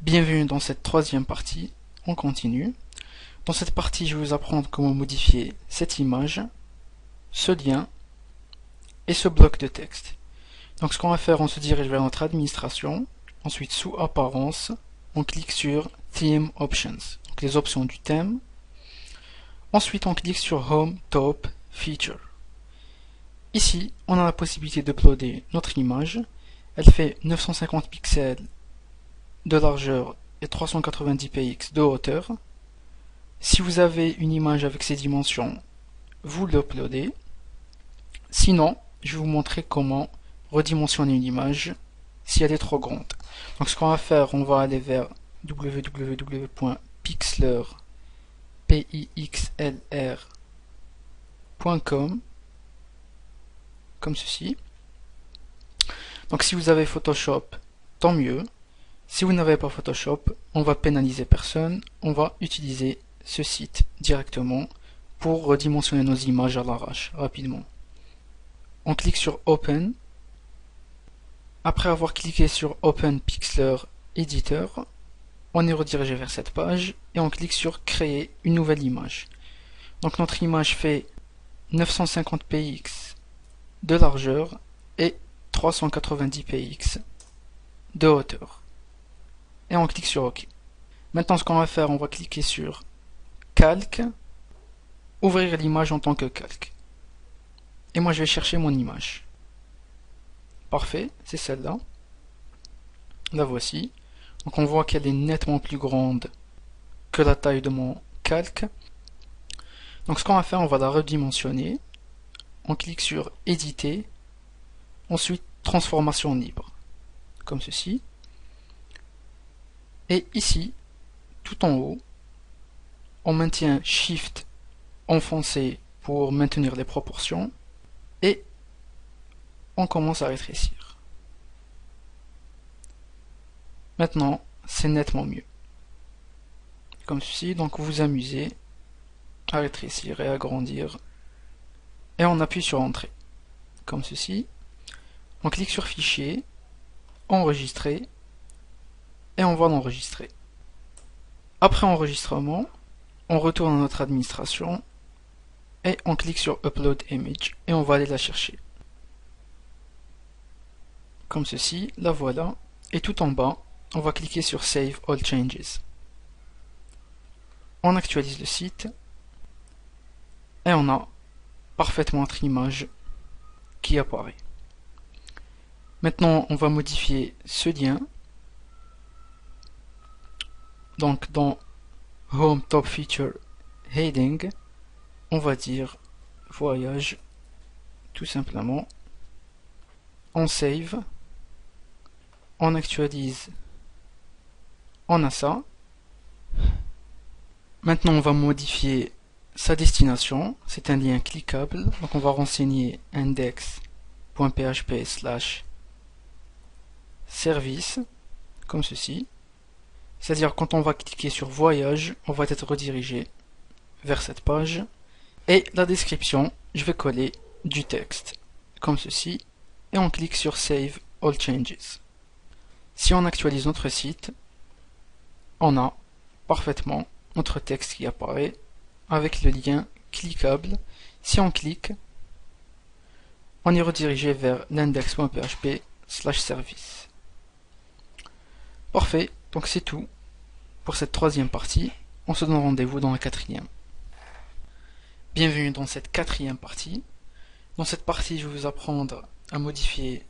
Bienvenue dans cette troisième partie, on continue. Dans cette partie, je vais vous apprendre comment modifier cette image, ce lien et ce bloc de texte. Donc ce qu'on va faire, on se dirige vers notre administration, ensuite sous Apparence, on clique sur Theme Options, donc les options du thème. Ensuite, on clique sur Home Top Feature. Ici, on a la possibilité d'uploader notre image. Elle fait 950 pixels de largeur et 390 px de hauteur. Si vous avez une image avec ces dimensions, vous l'uploadez. Sinon, je vais vous montrer comment redimensionner une image si elle est trop grande. Donc ce qu'on va faire, on va aller vers www.pixlr.com comme ceci. Donc si vous avez Photoshop, tant mieux. Si vous n'avez pas Photoshop, on va pénaliser personne, on va utiliser ce site directement pour redimensionner nos images à l'arrache rapidement. On clique sur Open. Après avoir cliqué sur Open Pixlr Editor, on est redirigé vers cette page et on clique sur Créer une nouvelle image. Donc notre image fait 950 px de largeur et 390 px de hauteur. Et on clique sur OK. Maintenant ce qu'on va faire, on va cliquer sur Calque, ouvrir l'image en tant que calque. Et moi je vais chercher mon image. Parfait, c'est celle-là. La voici. Donc on voit qu'elle est nettement plus grande que la taille de mon calque. Donc ce qu'on va faire, on va la redimensionner. On clique sur Éditer. Ensuite, Transformation libre. Comme ceci. Et ici, tout en haut, on maintient Shift enfoncé pour maintenir les proportions. Et on commence à rétrécir. Maintenant, c'est nettement mieux. Comme ceci, donc vous vous amusez à rétrécir et agrandir. Et on appuie sur Entrée. Comme ceci. On clique sur Fichier, Enregistrer, et on va l'enregistrer. Après enregistrement, on retourne à notre administration, et on clique sur Upload Image, et on va aller la chercher. Comme ceci, la voilà, et tout en bas, on va cliquer sur Save All Changes. On actualise le site, et on a parfaitement notre image qui apparaît. Maintenant, on va modifier ce lien. Donc, dans Home Top Feature Heading, on va dire voyage, tout simplement. On save, on actualise, on a ça. Maintenant, on va modifier sa destination. C'est un lien cliquable. Donc, on va renseigner index.php/service, comme ceci. C'est-à-dire, quand on va cliquer sur voyage, on va être redirigé vers cette page. Et la description, je vais coller du texte, comme ceci. Et on clique sur Save All Changes. Si on actualise notre site, on a parfaitement notre texte qui apparaît avec le lien cliquable. Si on clique, on est redirigé vers l'index.php/service. Parfait, donc c'est tout pour cette troisième partie. On se donne rendez-vous dans la quatrième. Bienvenue dans cette quatrième partie. Dans cette partie, je vais vous apprendre à modifier